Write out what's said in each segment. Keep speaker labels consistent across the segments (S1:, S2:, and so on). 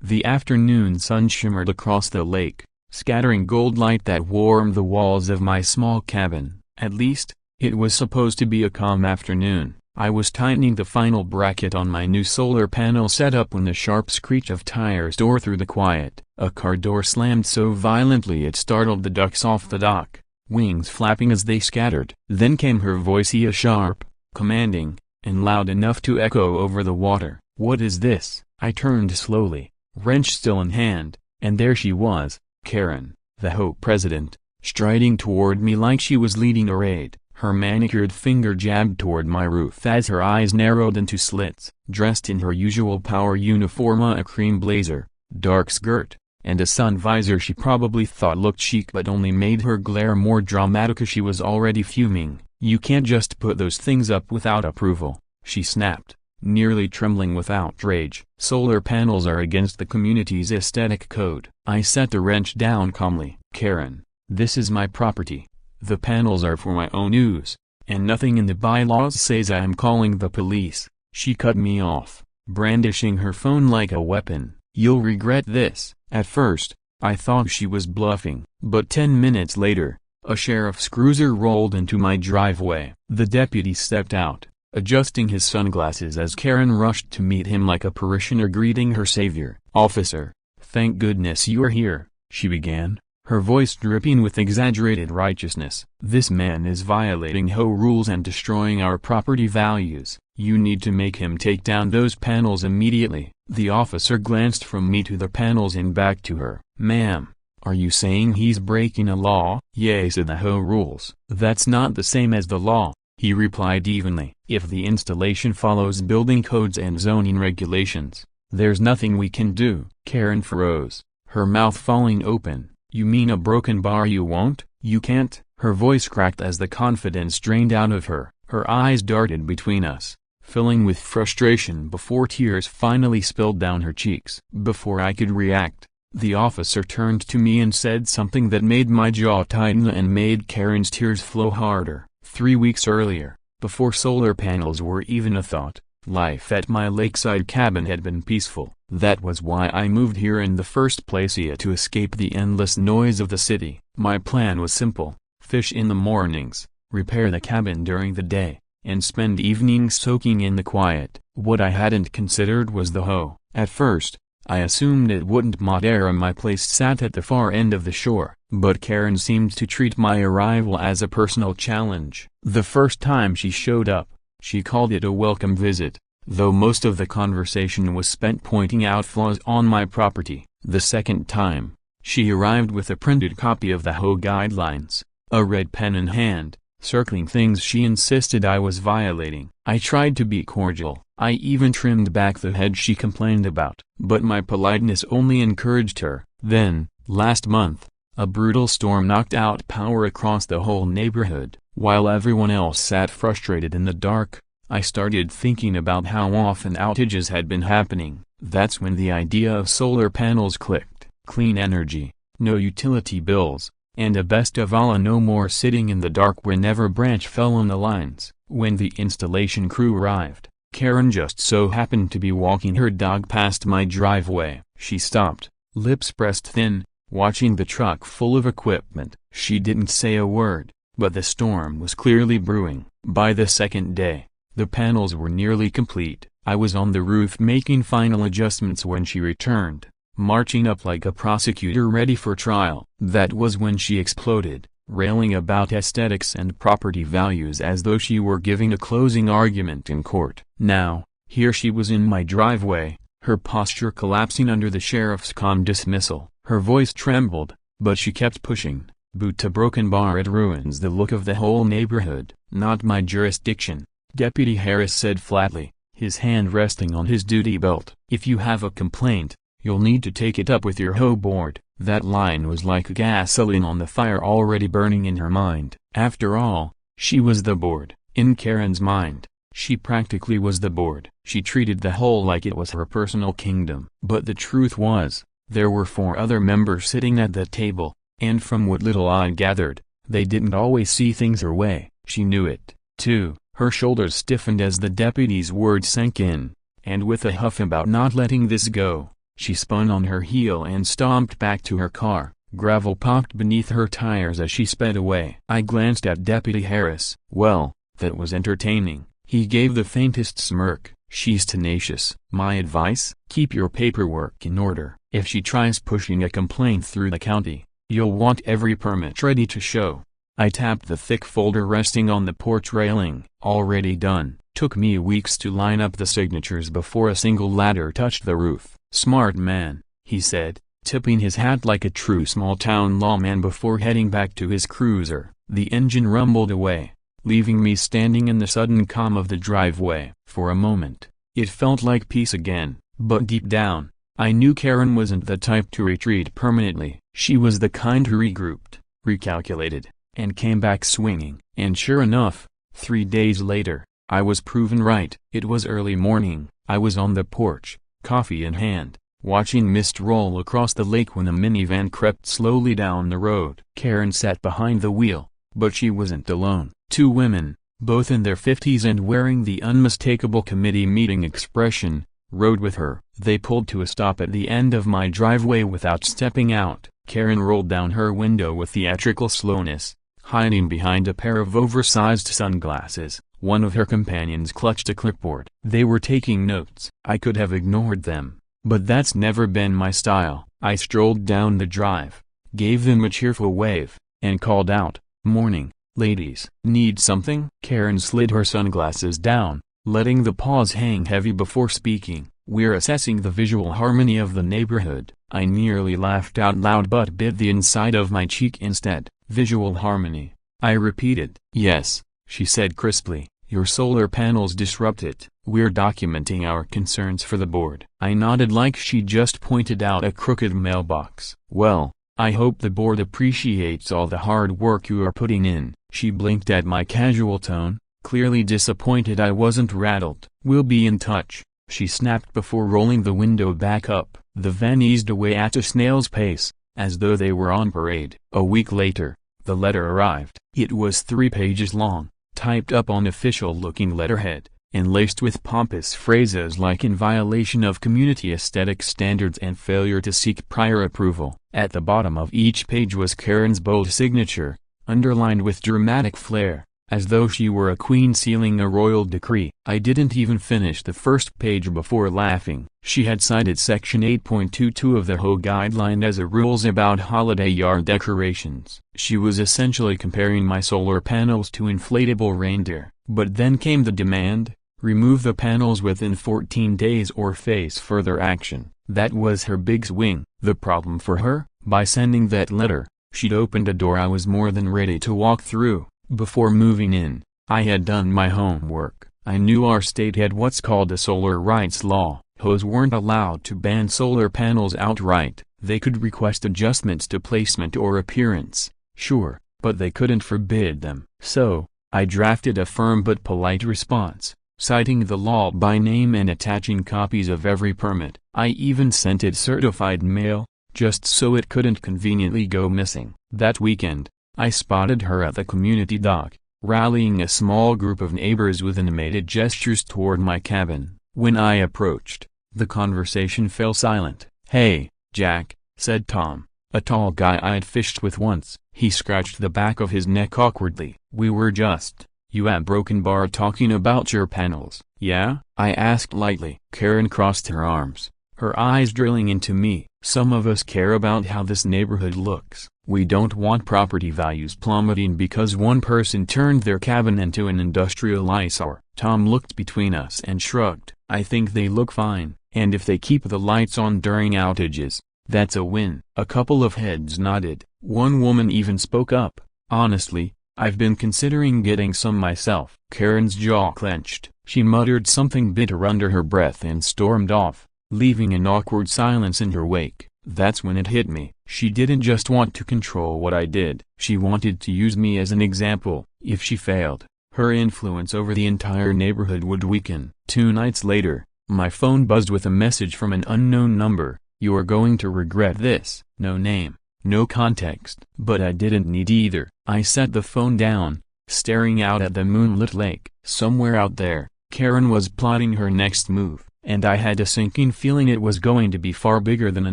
S1: The afternoon sun shimmered across the lake, scattering gold light that warmed the walls of my small cabin. At least, it was supposed to be a calm afternoon. I was tightening the final bracket on my new solar panel setup when the sharp screech of tires tore through the quiet. A car door slammed so violently it startled the ducks off the dock, wings flapping as they scattered. Then came her voice, sharp, commanding, and loud enough to echo over the water. "What is this?" I turned slowly, wrench still in hand, and there she was, Karen, the HOA president, striding toward me like she was leading a raid. Her manicured finger jabbed toward my roof as her eyes narrowed into slits. Dressed in her usual power uniform, a cream blazer, dark skirt, and a sun visor she probably thought looked chic but only made her glare more dramatic as she was already fuming. "You can't just put those things up without approval," she snapped, nearly trembling with outrage. "Solar panels are against the community's aesthetic code." I set the wrench down calmly. "Karen, this is my property. The panels are for my own use, and nothing in the bylaws says I am calling the police." She cut me off, brandishing her phone like a weapon. "You'll regret this." At first, I thought she was bluffing, but 10 minutes later, a sheriff's cruiser rolled into my driveway. The deputy stepped out, adjusting his sunglasses as Karen rushed to meet him like a parishioner greeting her savior. "Officer, thank goodness you're here," she began, her voice dripping with exaggerated righteousness. "This man is violating HOA rules and destroying our property values. You need to make him take down those panels immediately." The officer glanced from me to the panels and back to her. "Ma'am, are you saying he's breaking a law?" "Yes, the HOA rules." "That's not the same as the law," he replied evenly. "If the installation follows building codes and zoning regulations, there's nothing we can do." Karen froze, her mouth falling open. "You mean a broken bar you won't?" "You can't." Her voice cracked as the confidence drained out of her. Her eyes darted between us, filling with frustration before tears finally spilled down her cheeks. Before I could react, the officer turned to me and said something that made my jaw tighten and made Karen's tears flow harder. 3 weeks earlier, before solar panels were even a thought, life at my lakeside cabin had been peaceful. That was why I moved here in the first place, to escape the endless noise of the city. My plan was simple: fish in the mornings, repair the cabin during the day, and spend evenings soaking in the quiet. What I hadn't considered was the HOA. At first, I assumed it wouldn't matter. My place sat at the far end of the shore, but Karen seemed to treat my arrival as a personal challenge. The first time she showed up, she called it a welcome visit, though most of the conversation was spent pointing out flaws on my property. The second time, she arrived with a printed copy of the HOA guidelines, a red pen in hand, circling things she insisted I was violating. I tried to be cordial. I even trimmed back the hedge she complained about, but my politeness only encouraged her. Then, last month, a brutal storm knocked out power across the whole neighborhood. While everyone else sat frustrated in the dark, I started thinking about how often outages had been happening. That's when the idea of solar panels clicked. Clean energy, no utility bills, and best of all, no more sitting in the dark whenever a branch fell on the lines. When the installation crew arrived, Karen just so happened to be walking her dog past my driveway. She stopped, lips pressed thin, watching the truck full of equipment. She didn't say a word, but the storm was clearly brewing. By the second day, the panels were nearly complete. I was on the roof making final adjustments when she returned, marching up like a prosecutor ready for trial. That was when she exploded, railing about aesthetics and property values as though she were giving a closing argument in court. Now, here she was in my driveway, her posture collapsing under the sheriff's calm dismissal. Her voice trembled, but she kept pushing. "Boot a broken bar, it ruins the look of the whole neighborhood." "Not my jurisdiction," Deputy Harris said flatly, his hand resting on his duty belt. "If you have a complaint, you'll need to take it up with your HOA board." That line was like gasoline on the fire already burning in her mind. After all, she was the board. In Karen's mind, she practically was the board. She treated the HOA like it was her personal kingdom. But the truth was, there were 4 other members sitting at that table, and from what little I gathered, they didn't always see things her way. She knew it, too. Her shoulders stiffened as the deputy's words sank in, and with a huff about not letting this go, She spun on her heel and stomped back to her car. Gravel popped beneath her tires as she sped away. I glanced at Deputy Harris. Well, that was entertaining. He gave the faintest smirk. She's tenacious. My advice? Keep your paperwork in order. If she tries pushing a complaint through the county, you'll want every permit ready to show. I tapped the thick folder resting on the porch railing. Already done. Took me weeks to line up the signatures before a single ladder touched the roof. Smart man, he said, tipping his hat like a true small-town lawman before heading back to his cruiser. The engine rumbled away, leaving me standing in the sudden calm of the driveway. For a moment, it felt like peace again, but deep down, I knew Karen wasn't the type to retreat permanently. She was the kind who regrouped, recalculated, and came back swinging. And sure enough, 3 days later, I was proven right. It was early morning. I was on the porch, coffee in hand, watching mist roll across the lake when a minivan crept slowly down the road. Karen sat behind the wheel, but she wasn't alone. 2 women, both in their 50s and wearing the unmistakable committee meeting expression, rode with her. They pulled to a stop at the end of my driveway without stepping out. Karen rolled down her window with theatrical slowness, hiding behind a pair of oversized sunglasses. One of her companions clutched a clipboard. They were taking notes. I could have ignored them, but that's never been my style. I strolled down the drive, gave them a cheerful wave, and called out, "Morning, ladies. Need something?" Karen slid her sunglasses down, letting the paws hang heavy before speaking. "We're assessing the visual harmony of the neighborhood." I nearly laughed out loud but bit the inside of my cheek instead. "Visual harmony," I repeated. "Yes," she said crisply, "your solar panels disrupt it. We're documenting our concerns for the board." I nodded like she just pointed out a crooked mailbox. "Well, I hope the board appreciates all the hard work you are putting in." She blinked at my casual tone, clearly disappointed I wasn't rattled. "We'll be in touch," she snapped before rolling the window back up. The van eased away at a snail's pace, as though they were on parade. A week later, the letter arrived. It was 3 pages long, typed up on official-looking letterhead, and laced with pompous phrases like "in violation of community aesthetic standards" and "failure to seek prior approval." At the bottom of each page was Karen's bold signature, underlined with dramatic flair, as though she were a queen sealing a royal decree. I didn't even finish the first page before laughing. She had cited Section 8.22 of the HOA guideline as a rules about holiday yard decorations. She was essentially comparing my solar panels to inflatable reindeer. But then came the demand: remove the panels within 14 days or face further action. That was her big swing. The problem for her? By sending that letter, she'd opened a door I was more than ready to walk through. Before moving in, I had done my homework. I knew our state had what's called a solar rights law. HOAs weren't allowed to ban solar panels outright. They could request adjustments to placement or appearance, sure, but they couldn't forbid them. So, I drafted a firm but polite response, citing the law by name and attaching copies of every permit. I even sent it certified mail, just so it couldn't conveniently go missing. That weekend, I spotted her at the community dock, rallying a small group of neighbors with animated gestures toward my cabin. When I approached, the conversation fell silent. "Hey, Jack," said Tom, a tall guy I'd fished with once. He scratched the back of his neck awkwardly. "We were just, you at Broken Bar talking about your panels." "Yeah?" I asked lightly. Karen crossed her arms, her eyes drilling into me. "Some of us care about how this neighborhood looks. We don't want property values plummeting because one person turned their cabin into an industrial eyesore." Tom looked between us and shrugged. "I think they look fine, and if they keep the lights on during outages, that's a win." A couple of heads nodded. One woman even spoke up. "Honestly, I've been considering getting some myself." Karen's jaw clenched. She muttered something bitter under her breath and stormed off, leaving an awkward silence in her wake. That's when it hit me. She didn't just want to control what I did. She wanted to use me as an example. If she failed, her influence over the entire neighborhood would weaken. 2 nights later, my phone buzzed with a message from an unknown number. "You're going to regret this." No name, no context. But I didn't need either. I set the phone down, staring out at the moonlit lake. Somewhere out there, Karen was plotting her next move. and I had a sinking feeling it was going to be far bigger than a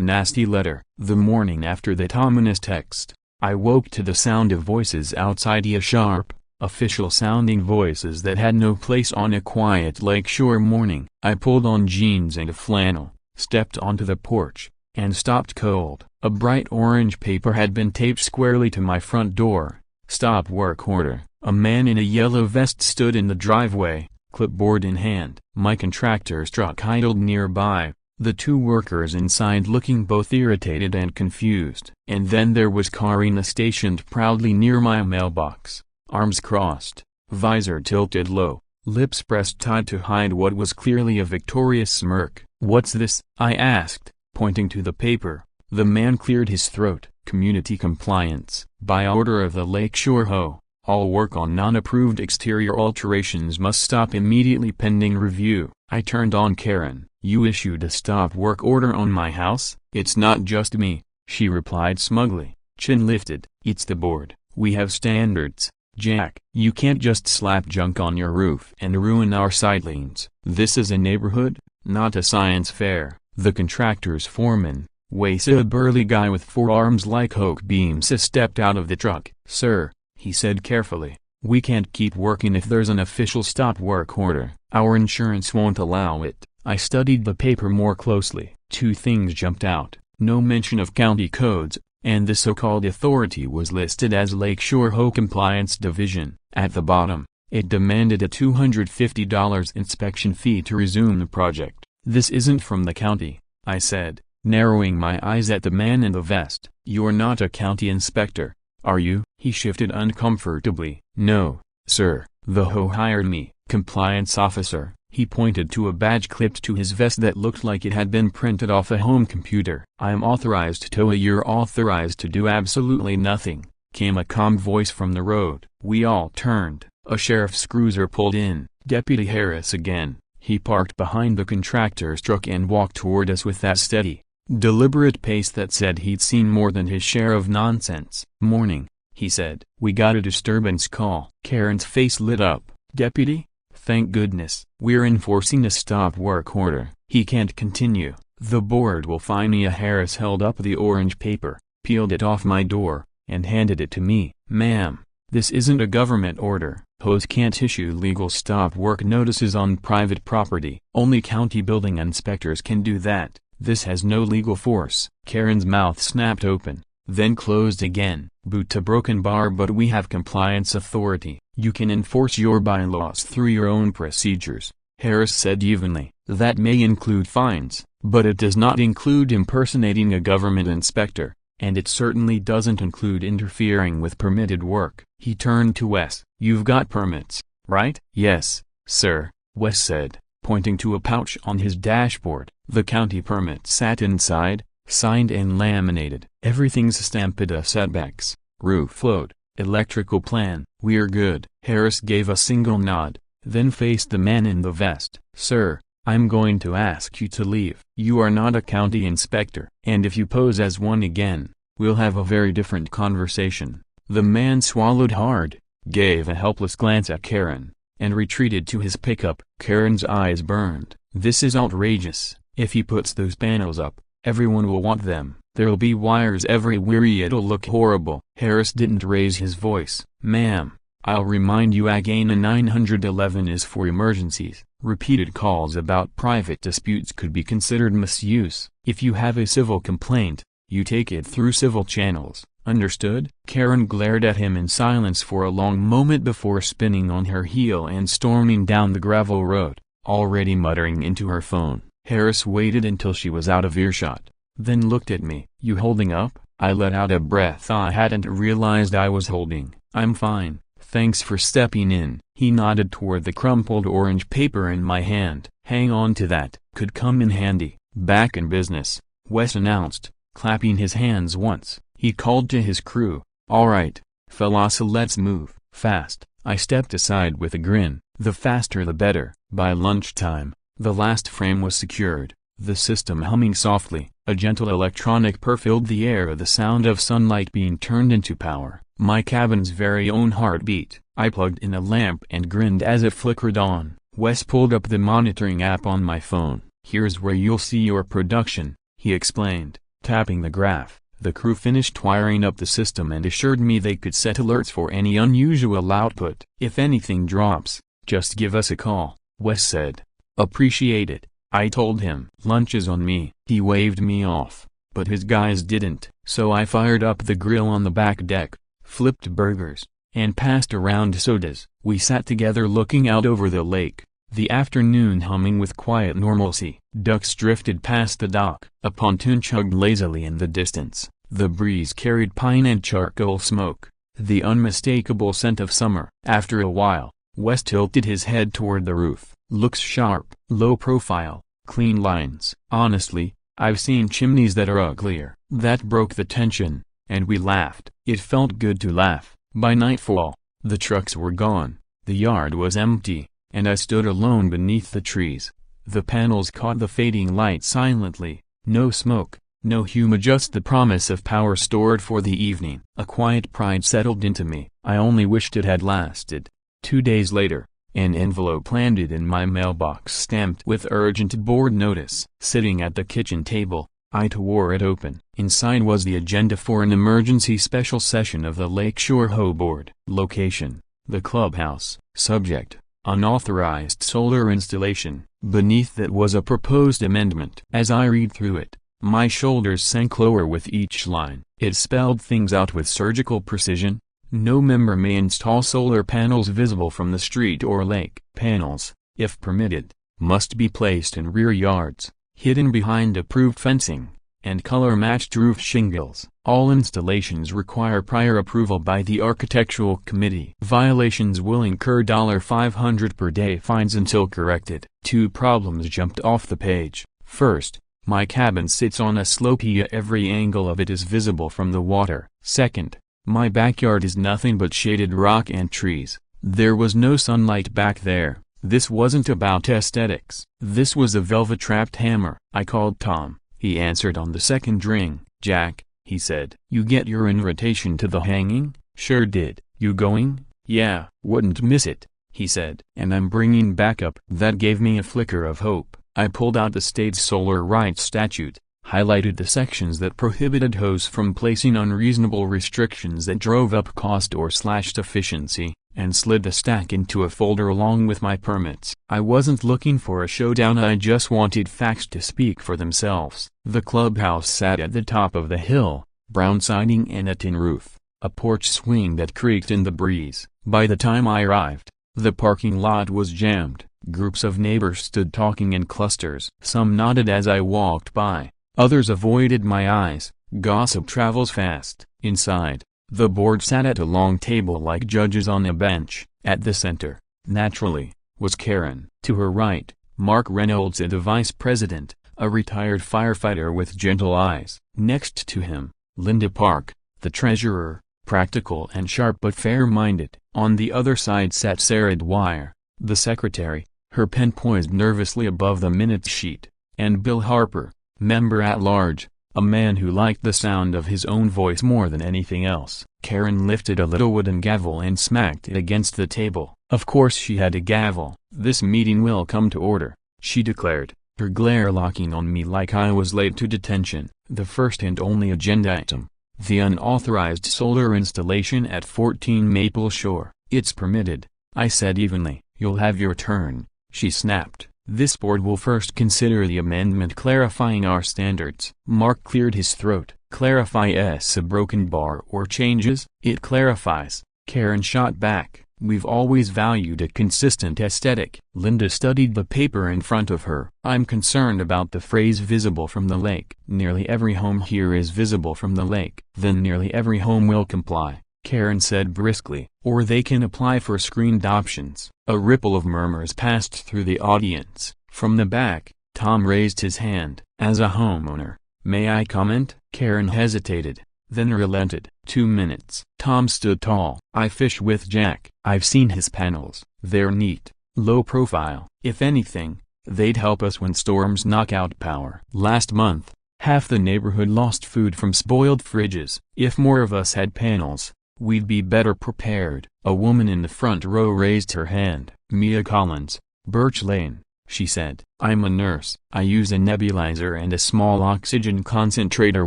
S1: nasty letter. The morning after that ominous text, I woke to the sound of voices outside, sharp, official-sounding voices that had no place on a quiet lakeshore morning. I pulled on jeans and a flannel, stepped onto the porch, and stopped cold. A bright orange paper had been taped squarely to my front door. Stop work order. A man in a yellow vest stood in the driveway, clipboard in hand. My contractor's truck idled nearby, the two workers inside looking both irritated and confused. And then there was Karina stationed proudly near my mailbox, arms crossed, visor tilted low, lips pressed tight to hide what was clearly a victorious smirk. "What's this?" I asked, pointing to the paper. The man cleared his throat. "Community compliance. By order of the Lakeshore HOA, all work on non-approved exterior alterations must stop immediately pending review." I turned on Karen. "You issued a stop work order on my house?" "It's not just me," she replied smugly, chin lifted. "It's the board. We have standards, Jack. You can't just slap junk on your roof and ruin our sightlines. This is a neighborhood, not a science fair." The contractor's foreman, Wasa, a burly guy with forearms like oak beams, stepped out of the truck. "Sir," he said carefully, "we can't keep working if there's an official stop work order. Our insurance won't allow it." I studied the paper more closely. Two things jumped out: no mention of county codes, and the so-called authority was listed as Lakeshore HOA Compliance Division. At the bottom, it demanded a $250 inspection fee to resume the project. "This isn't from the county," I said, narrowing my eyes at the man in the vest. "You're not a county inspector, are you?" He shifted uncomfortably. "No, sir, the HOA hired me." "Compliance officer." He pointed to a badge clipped to his vest that looked like it had been printed off a home computer. "I'm authorized to. You're authorized to do absolutely nothing," came a calm voice from the road. We all turned. A sheriff's cruiser pulled in. Deputy Harris again. He parked behind the contractor's truck and walked toward us with that steady, deliberate pace that said he'd seen more than his share of nonsense. "Morning," he said. "We got a disturbance call." Karen's face lit up. "Deputy? Thank goodness. We're enforcing a stop work order. He can't continue. The board will fine me." Harris held up the orange paper, peeled it off my door, and handed it to me. "Ma'am, this isn't a government order. HOAs can't issue legal stop work notices on private property. Only county building inspectors can do that. This has no legal force." Karen's mouth snapped open, then closed again. "Boot to broken bar, but we have compliance authority. You can enforce your bylaws through your own procedures," Harris said evenly. "That may include fines, but it does not include impersonating a government inspector, and it certainly doesn't include interfering with permitted work." He turned to Wes. "You've got permits, right?" "Yes, sir," Wes said, pointing to a pouch on his dashboard. The county permit sat inside, signed and laminated. "Everything's stamped. Setbacks, roof load, electrical plan. We're good." Harris gave a single nod, then faced the man in the vest. "Sir, I'm going to ask you to leave. You are not a county inspector, and if you pose as one again, we'll have a very different conversation." The man swallowed hard, gave a helpless glance at Karen, and retreated to his pickup. Karen's eyes burned. "This is outrageous. If he puts those panels up, everyone will want them. There'll be wires everywhere. It'll look horrible." Harris didn't raise his voice. "Ma'am, I'll remind you again, a 911 is for emergencies. Repeated calls about private disputes could be considered misuse. If you have a civil complaint, you take it through civil channels. Understood?" Karen glared at him in silence for a long moment before spinning on her heel and storming down the gravel road, already muttering into her phone. Harris waited until she was out of earshot, then looked at me. "You holding up?" I let out a breath I hadn't realized I was holding. "I'm fine, thanks for stepping in." He nodded toward the crumpled orange paper in my hand. "Hang on to that. Could come in handy." "Back in business," Wes announced, clapping his hands once. He called to his crew. "All right, fellas, let's move." "Fast." I stepped aside with a grin. The faster the better. By lunchtime, the last frame was secured, the system humming softly. A gentle electronic purr filled the air, the sound of sunlight being turned into power. My cabin's very own heartbeat. I plugged in a lamp and grinned as it flickered on. Wes pulled up the monitoring app on my phone. "Here's where you'll see your production," he explained, tapping the graph. The crew finished wiring up the system and assured me they could set alerts for any unusual output. "If anything drops, just give us a call," Wes said. "Appreciate it," I told him. "Lunch is on me." He waved me off, but his guys didn't. So I fired up the grill on the back deck, flipped burgers, and passed around sodas. We sat together looking out over the lake, the afternoon humming with quiet normalcy. Ducks drifted past the dock. A pontoon chugged lazily in the distance. The breeze carried pine and charcoal smoke, the unmistakable scent of summer. After a while, Wes tilted his head toward the roof. "Looks sharp, low profile, clean lines." Honestly, I've seen chimneys that are uglier. That broke the tension, and we laughed. It felt good to laugh. By nightfall, the trucks were gone, the yard was empty, and I stood alone beneath the trees. The panels caught the fading light silently. No smoke, no hume, just the promise of power stored for the evening. A quiet pride settled into me. I only wished it had lasted. 2 days later, an envelope landed in my mailbox stamped with urgent board notice. Sitting at the kitchen table, I tore it open. Inside was the agenda for an emergency special session of the Lakeshore HOA Board. Location: the clubhouse. Subject: unauthorized solar installation. Beneath that was a proposed amendment. As I read through it, my shoulders sank lower with each line. It spelled things out with surgical precision. No member may install solar panels visible from the street or lake. Panels, if permitted, must be placed in rear yards, hidden behind approved fencing, and color-matched roof shingles. All installations require prior approval by the Architectural Committee. Violations will incur $500 per day fines until corrected. 2 problems jumped off the page. First, my cabin sits on a slope. Every angle of it is visible from the water. Second, my backyard is nothing but shaded rock and trees. There was no sunlight back there. This wasn't about aesthetics. This was a velvet-trapped hammer. I called Tom. He answered on the second ring. "Jack," he said. "You get your invitation to the hanging?" "Sure did." "You going?" "Yeah, wouldn't miss it," he said. "And I'm bringing backup." That gave me a flicker of hope. I pulled out the state's solar rights statute, highlighted the sections that prohibited HOAs from placing unreasonable restrictions that drove up cost or slashed efficiency, and slid the stack into a folder along with my permits. I wasn't looking for a showdown, I just wanted facts to speak for themselves. The clubhouse sat at the top of the hill, brown siding and a tin roof, a porch swing that creaked in the breeze. By the time I arrived, the parking lot was jammed. Groups of neighbors stood talking in clusters. Some nodded as I walked by. Others avoided my eyes. Gossip travels fast. Inside, the board sat at a long table like judges on a bench. At the center, naturally, was Karen. To her right, Mark Reynolds, the vice president, a retired firefighter with gentle eyes. Next to him, Linda Park, the treasurer, practical and sharp but fair-minded. On the other side sat Sarah Dwyer, the secretary, her pen poised nervously above the minutes sheet, and Bill Harper, member at large, a man who liked the sound of his own voice more than anything else. Karen lifted a little wooden gavel and smacked it against the table. Of course she had a gavel. "This meeting will come to order," she declared, her glare locking on me like I was late to detention. "The first and only agenda item, the unauthorized solar installation at 14 Maple Shore." "It's permitted," I said evenly. "You'll have your turn," she snapped. "This board will first consider the amendment clarifying our standards." Mark cleared his throat. "Clarify as a broken bar or changes?" "It clarifies," Karen shot back. "We've always valued a consistent aesthetic." Linda studied the paper in front of her. "I'm concerned about the phrase visible from the lake." "Nearly every home here is visible from the lake." "Then nearly every home will comply," Karen said briskly. "Or they can apply for screened options." A ripple of murmurs passed through the audience. From the back, Tom raised his hand. "As a homeowner, may I comment?" Karen hesitated, then relented. 2 minutes. Tom stood tall. "I fish with Jack. I've seen his panels. They're neat, low profile. If anything, they'd help us when storms knock out power. Last month, half the neighborhood lost food from spoiled fridges. If more of us had panels, we'd be better prepared." A woman in the front row raised her hand. "Mia Collins, Birch Lane, she said. I'm a nurse. I use a nebulizer and a small oxygen concentrator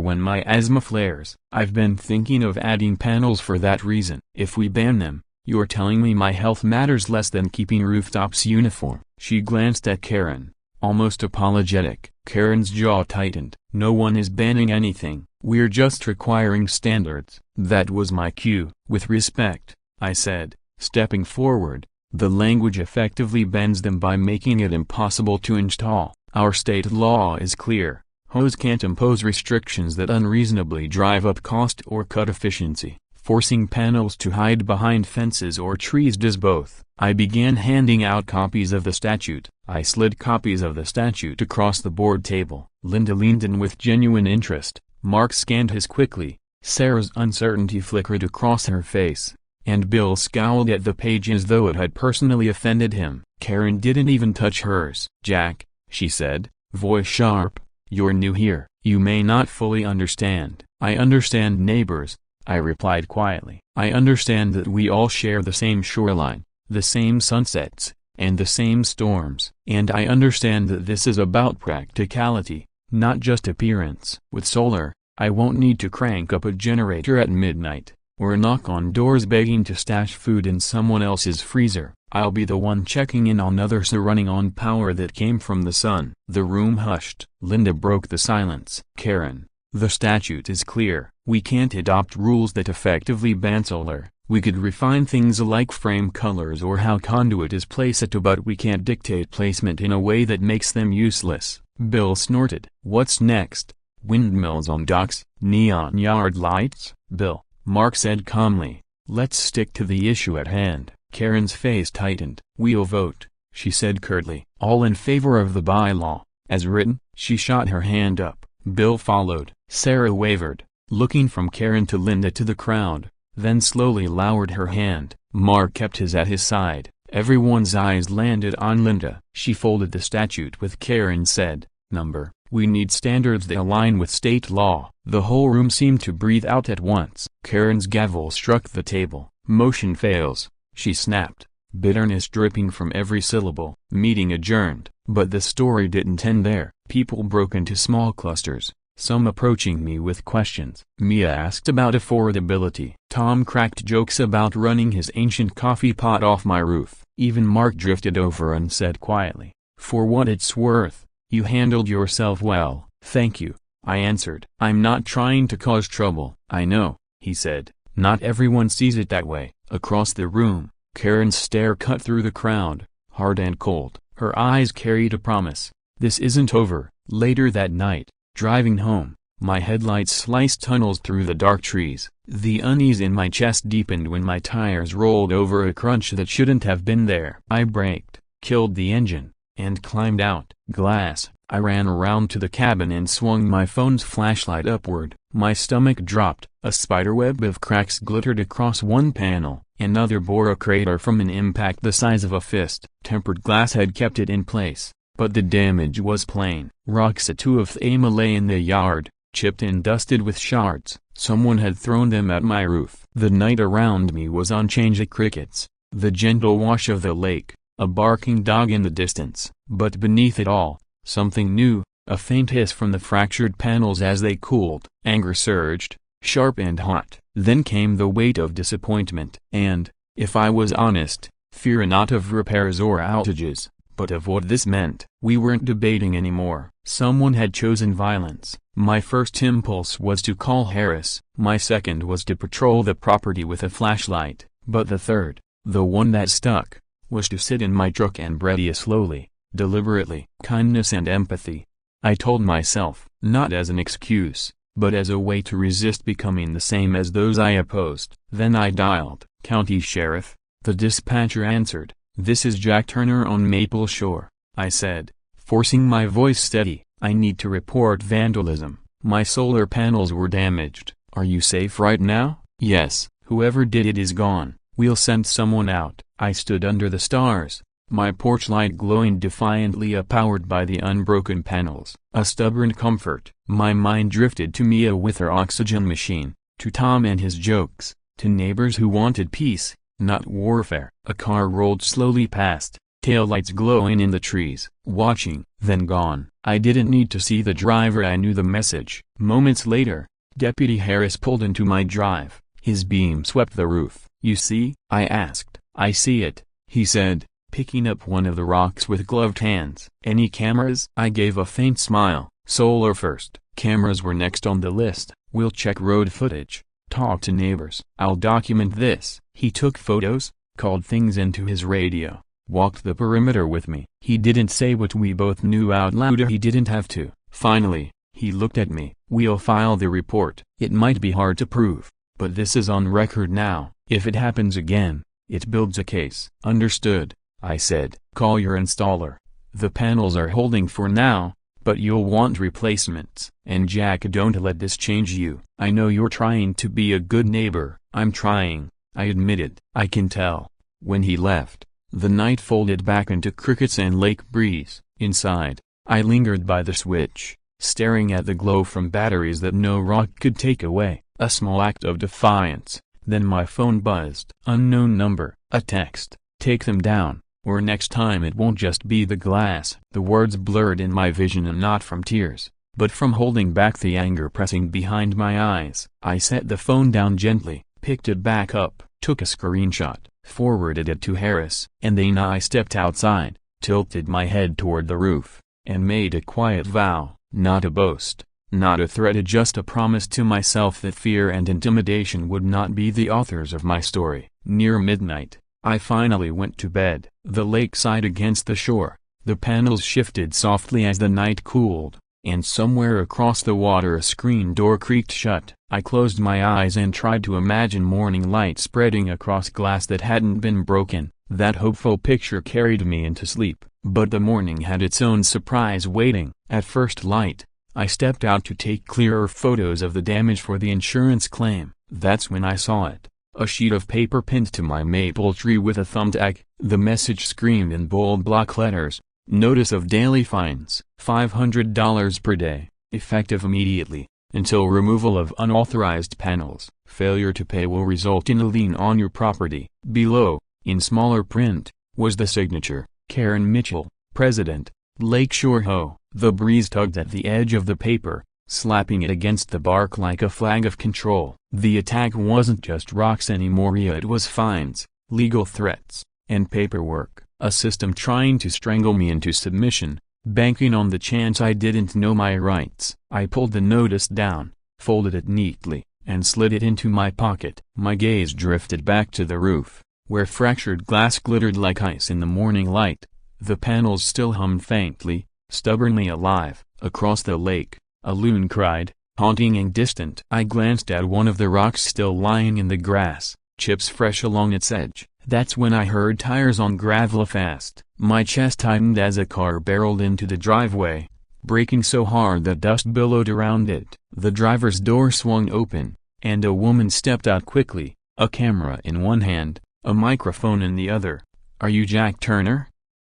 S1: when my asthma flares. I've been thinking of adding panels for that reason. If we ban them, you're telling me my health matters less than keeping rooftops uniform. She glanced at Karen, almost apologetic. Karen's jaw tightened. No one is banning anything. We're just requiring standards. That was my cue. With respect, I said, stepping forward. The language effectively bans them by making it impossible to install. Our state law is clear. HOAs can't impose restrictions that unreasonably drive up cost or cut efficiency. Forcing panels to hide behind fences or trees does both. I began handing out copies of the statute. I slid copies of the statute across the board table. Linda leaned in with genuine interest. Mark scanned his quickly. Sarah's uncertainty flickered across her face, and Bill scowled at the page as though it had personally offended him. Karen didn't even touch hers. Jack, she said, voice sharp, you're new here. You may not fully understand. I understand neighbors, I replied quietly. I understand that we all share the same shoreline, the same sunsets, and the same storms. And I understand that this is about practicality, not just appearance. With solar, I won't need to crank up a generator at midnight, or knock on doors begging to stash food in someone else's freezer. I'll be the one checking in on others running on power that came from the sun. The room hushed. Linda broke the silence. Karen, the statute is clear. We can't adopt rules that effectively ban solar. We could refine things like frame colors or how conduit is placed, but we can't dictate placement in a way that makes them useless. Bill snorted. What's next? Windmills on docks? Neon yard lights? Bill, Mark said calmly, let's stick to the issue at hand. Karen's face tightened. We'll vote, she said curtly. All in favor of the bylaw, as written? She shot her hand up. Bill followed. Sarah wavered, looking from Karen to Linda to the crowd, then slowly lowered her hand. Mark kept his at his side. Everyone's eyes landed on Linda. She folded the statute with care and said, Number, we need standards that align with state law. The whole room seemed to breathe out at once. Karen's gavel struck the table. Motion fails, she snapped, bitterness dripping from every syllable. Meeting adjourned. But the story didn't end there. People broke into small clusters, some approaching me with questions. Mia asked about affordability. Tom cracked jokes about running his ancient coffee pot off my roof. Even Mark drifted over and said quietly, for what it's worth, you handled yourself well. Thank you, I answered. I'm not trying to cause trouble. I know, he said. Not everyone sees it that way. Across the room, Karen's stare cut through the crowd, hard and cold. Her eyes carried a promise. This isn't over. Later that night, driving home, my headlights sliced tunnels through the dark trees. The unease in my chest deepened when my tires rolled over a crunch that shouldn't have been there. I braked, killed the engine, and climbed out. Glass. I ran around to the cabin and swung my phone's flashlight upward. My stomach dropped. A spiderweb of cracks glittered across one panel. Another bore a crater from an impact the size of a fist. Tempered glass had kept it in place, but the damage was plain. Rocks at 2 of them lay in the yard, chipped and dusted with shards. Someone had thrown them at my roof. The night around me was unchanged. Crickets, the gentle wash of the lake, a barking dog in the distance. But beneath it all, something new, a faint hiss from the fractured panels as they cooled. Anger surged, sharp and hot. Then came the weight of disappointment. And, if I was honest, fear not of repairs or outages, but of what this meant. We weren't debating anymore. Someone had chosen violence. My first impulse was to call Harris. My second was to patrol the property with a flashlight. But the third, the one that stuck, was to sit in my truck and breathe slowly, deliberately. Kindness and empathy, I told myself, not as an excuse, but as a way to resist becoming the same as those I opposed. Then I dialed. County Sheriff, the dispatcher answered. This is Jack Turner on Maple Shore, I said, forcing my voice steady. I need to report vandalism. My solar panels were damaged. Are you safe right now? Yes. Whoever did it is gone. We'll send someone out. I stood under the stars, my porch light glowing defiantly, powered by the unbroken panels. A stubborn comfort. My mind drifted to Mia with her oxygen machine, to Tom and his jokes, to neighbors who wanted peace, not warfare. A car rolled slowly past, taillights glowing in the trees, watching, then gone. I didn't need to see the driver, I knew the message. Moments later, Deputy Harris pulled into my drive. His beam swept the roof. "You see?" I asked. "I see it," he said, picking up one of the rocks with gloved hands. "Any cameras?" I gave a faint smile. "Solar first. Cameras were next on the list. We'll check road footage, talk to neighbors. I'll document this." He took photos, called things into his radio, walked the perimeter with me. He didn't say what we both knew out loud, or he didn't have to. Finally, he looked at me. "We'll file the report. It might be hard to prove, but this is on record now. If it happens again, it builds a case." "Understood," I said. "Call your installer. The panels are holding for now, but you'll want replacements. And Jack, don't let this change you. I know you're trying to be a good neighbor." "I'm trying," I admitted. "I can tell." When he left, the night folded back into crickets and lake breeze. Inside, I lingered by the switch, staring at the glow from batteries that no rock could take away. A small act of defiance. Then my phone buzzed. Unknown number. A text. "Take them down, or next time it won't just be the glass." The words blurred in my vision, and not from tears, but from holding back the anger pressing behind my eyes. I set the phone down gently, picked it back up, took a screenshot, forwarded it to Harris, and then I stepped outside, tilted my head toward the roof, and made a quiet vow, not a boast, not a threat, just a promise to myself that fear and intimidation would not be the authors of my story. Near midnight, I finally went to bed. The lake sighed against the shore, the panels shifted softly as the night cooled, and somewhere across the water a screen door creaked shut. I closed my eyes and tried to imagine morning light spreading across glass that hadn't been broken. That hopeful picture carried me into sleep. But the morning had its own surprise waiting. At first light, I stepped out to take clearer photos of the damage for the insurance claim. That's when I saw it. A sheet of paper pinned to my maple tree with a thumbtack. The message screamed in bold block letters, "Notice of daily fines, $500 per day, effective immediately, until removal of unauthorized panels. Failure to pay will result in a lien on your property." Below, in smaller print, was the signature, "Karen Mitchell, President, Lakeshore HOA." The breeze tugged at the edge of the paper, slapping it against the bark like a flag of control. The attack wasn't just rocks anymore, it was fines, legal threats, and paperwork. A system trying to strangle me into submission, banking on the chance I didn't know my rights. I pulled the notice down, folded it neatly, and slid it into my pocket. My gaze drifted back to the roof, where fractured glass glittered like ice in the morning light. The panels still hummed faintly, stubbornly alive. Across the lake, a loon cried, haunting and distant. I glanced at one of the rocks still lying in the grass, chips fresh along its edge. That's when I heard tires on gravel fast. My chest tightened as a car barreled into the driveway, braking so hard that dust billowed around it. The driver's door swung open, and a woman stepped out quickly, a camera in one hand, a microphone in the other. "Are you Jack Turner?"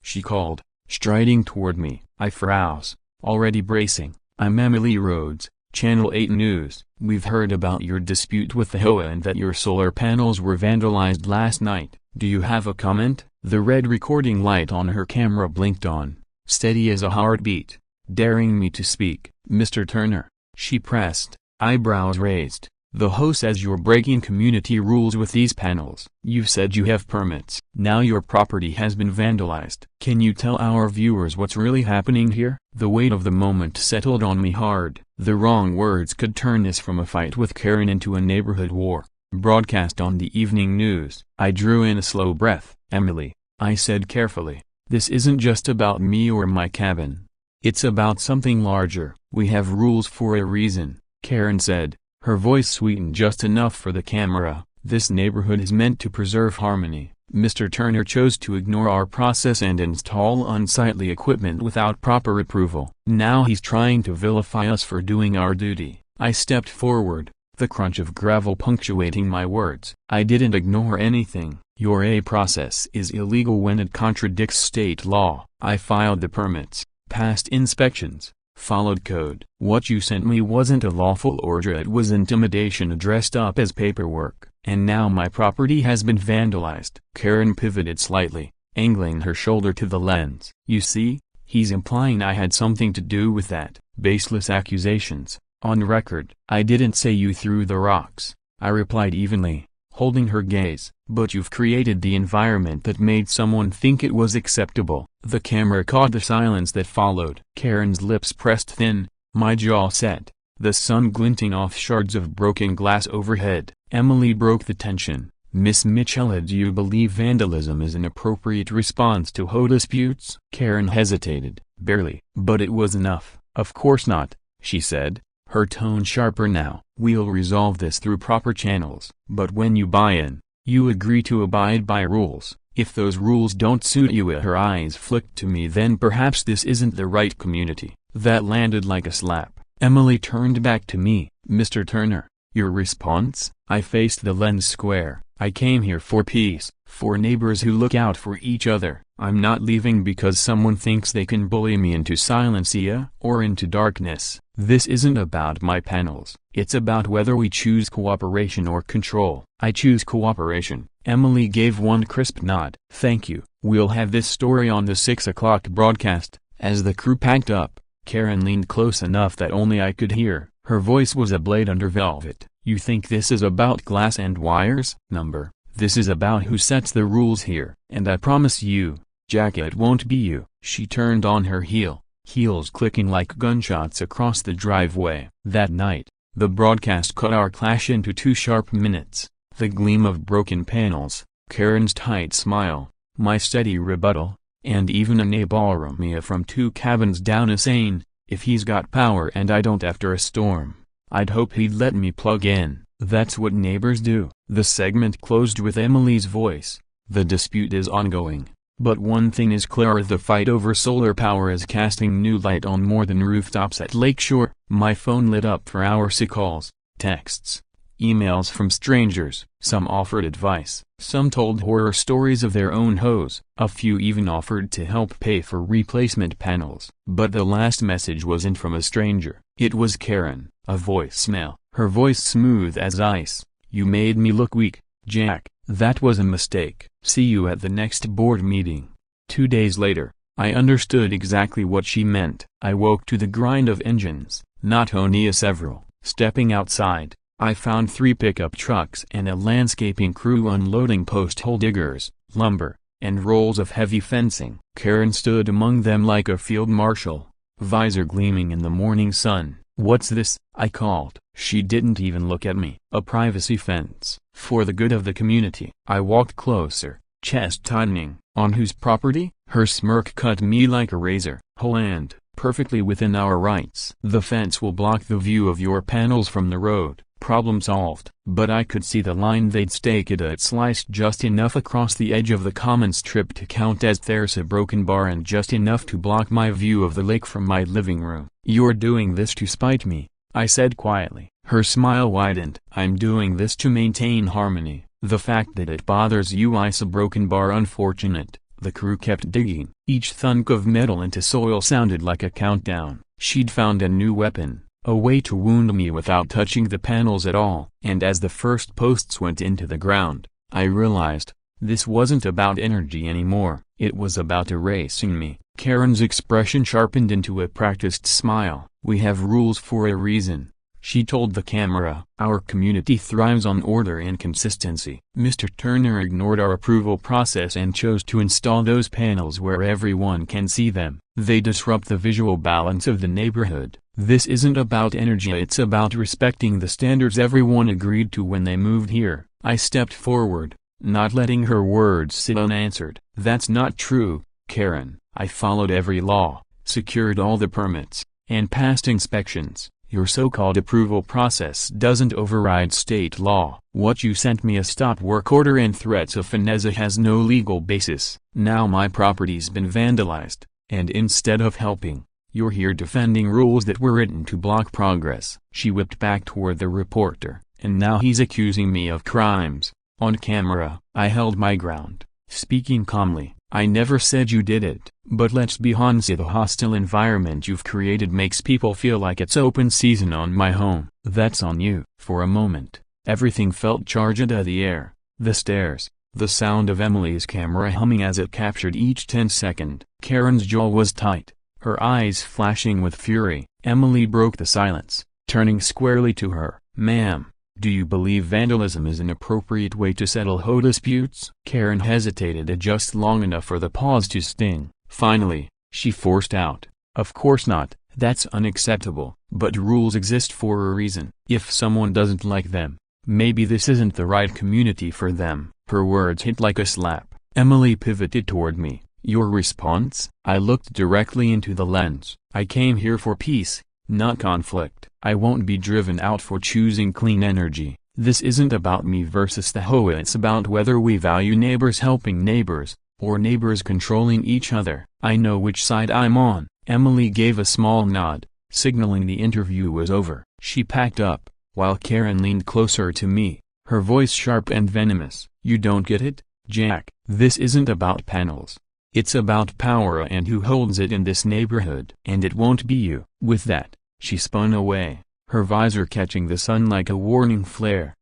S1: she called, striding toward me. I froze, already bracing. "I'm Emily Rhodes, Channel 8 News. We've heard about your dispute with the HOA and that your solar panels were vandalized last night. Do you have a comment?" The red recording light on her camera blinked on, steady as a heartbeat, daring me to speak. "Mr. Turner," she pressed, eyebrows raised, "the HOA says you're breaking community rules with these panels. You've said you have permits. Now your property has been vandalized. Can you tell our viewers what's really happening here?" The weight of the moment settled on me hard. The wrong words could turn this from a fight with Karen into a neighborhood war, broadcast on the evening news. I drew in a slow breath. "Emily," I said carefully, "this isn't just about me or my cabin. It's about something larger." "We have rules for a reason," Karen said, her voice sweetened just enough for the camera. "This neighborhood is meant to preserve harmony. Mr. Turner chose to ignore our process and install unsightly equipment without proper approval. Now he's trying to vilify us for doing our duty." I stepped forward, the crunch of gravel punctuating my words. "I didn't ignore anything. Your process is illegal when it contradicts state law. I filed the permits, passed inspections, followed code. What you sent me wasn't a lawful order, it was intimidation dressed up as paperwork. And now my property has been vandalized." Karen pivoted slightly, angling her shoulder to the lens. "You see, he's implying I had something to do with that." Baseless accusations, on record. "I didn't say you threw the rocks," I replied evenly, holding her gaze. "But you've created the environment that made someone think it was acceptable." The camera caught the silence that followed. Karen's lips pressed thin, my jaw set, the sun glinting off shards of broken glass overhead. Emily broke the tension. "Miss Michela, do you believe vandalism is an appropriate response to HOA disputes?" Karen hesitated. "Barely." But it was enough. "Of course not," she said, her tone sharper now. "We'll resolve this through proper channels. But when you buy in, you agree to abide by rules. If those rules don't suit you," her eyes flicked to me, "then perhaps this isn't the right community." That landed like a slap. Emily turned back to me. "Mr. Turner, your response?" I faced the lens square. "I came here for peace, for neighbors who look out for each other. I'm not leaving because someone thinks they can bully me into silence or into darkness. This isn't about my panels. It's about whether we choose cooperation or control." "I choose cooperation." Emily gave one crisp nod. "Thank you. We'll have this story on the 6 o'clock broadcast." As the crew packed up, Karen leaned close enough that only I could hear. Her voice was a blade under velvet. "You think this is about glass and wires? Number. This is about who sets the rules here. And I promise you, Jack, it won't be you." She turned on her heel, heels clicking like gunshots across the driveway. That night, the broadcast cut our clash into 2 sharp minutes. The gleam of broken panels, Karen's tight smile, my steady rebuttal, and even a neighbor Mia from 2 cabins down is saying, "If he's got power and I don't after a storm, I'd hope he'd let me plug in." That's what neighbors do. The segment closed with Emily's voice. "The dispute is ongoing. But one thing is clear, the fight over solar power is casting new light on more than rooftops at Lakeshore." My phone lit up for hours of calls, texts, emails from strangers. Some offered advice. Some told horror stories of their own HOAs. A few even offered to help pay for replacement panels. But the last message wasn't from a stranger. It was Karen, a voicemail, her voice smooth as ice. "You made me look weak, Jack. That was a mistake. See you at the next board meeting." 2 days later, I understood exactly what she meant. I woke to the grind of engines, not only several. Stepping outside, I found 3 pickup trucks and a landscaping crew unloading post-hole diggers, lumber, and rolls of heavy fencing. Karen stood among them like a field marshal, visor gleaming in the morning sun. "What's this?" I called. She didn't even look at me. "A privacy fence, for the good of the community." I walked closer, chest tightening. "On whose property?" Her smirk cut me like a razor. "Land, perfectly within our rights. The fence will block the view of your panels from the road." Problem solved. But I could see the line they'd staked it. It sliced just enough across the edge of the common strip to count as there's a broken bar, and just enough to block my view of the lake from my living room. "You're doing this to spite me," I said quietly. Her smile widened. "I'm doing this to maintain harmony. The fact that it bothers you is a broken bar unfortunate." The crew kept digging. Each thunk of metal into soil sounded like a countdown. She'd found a new weapon, a way to wound me without touching the panels at all. And as the first posts went into the ground, I realized, this wasn't about energy anymore. It was about erasing me. Karen's expression sharpened into a practiced smile. "We have rules for a reason," she told the camera. "Our community thrives on order and consistency." Mr. Turner ignored our approval process and chose to install those panels where everyone can see them. They disrupt the visual balance of the neighborhood. "This isn't about energy, it's about respecting the standards everyone agreed to when they moved here." I stepped forward, not letting her words sit unanswered. "That's not true, Karen. I followed every law, secured all the permits, and passed inspections. Your so-called approval process doesn't override state law. What you sent me, a stop work order and threats of finesse, has no legal basis. Now my property's been vandalized, and instead of helping, you're here defending rules that were written to block progress." She whipped back toward the reporter. "And now he's accusing me of crimes, on camera." I held my ground, speaking calmly. "I never said you did it, but let's be honest, the hostile environment you've created makes people feel like it's open season on my home. That's on you." For a moment, everything felt charged. The air, the stairs, the sound of Emily's camera humming as it captured each 10-second. Karen's jaw was tight, her eyes flashing with fury. Emily broke the silence, turning squarely to her. "Ma'am, do you believe vandalism is an appropriate way to settle HOA disputes?" Karen hesitated just long enough for the pause to sting. Finally, she forced out, "Of course not, that's unacceptable. But rules exist for a reason. If someone doesn't like them, maybe this isn't the right community for them." Her words hit like a slap. Emily pivoted toward me. "Your response?" I looked directly into the lens. "I came here for peace, not conflict. I won't be driven out for choosing clean energy. This isn't about me versus the HOA. It's about whether we value neighbors helping neighbors, or neighbors controlling each other. I know which side I'm on." Emily gave a small nod, signaling the interview was over. She packed up, while Karen leaned closer to me, her voice sharp and venomous. "You don't get it, Jack. This isn't about panels. It's about power and who holds it in this neighborhood. And it won't be you." With that, she spun away, her visor catching the sun like a warning flare.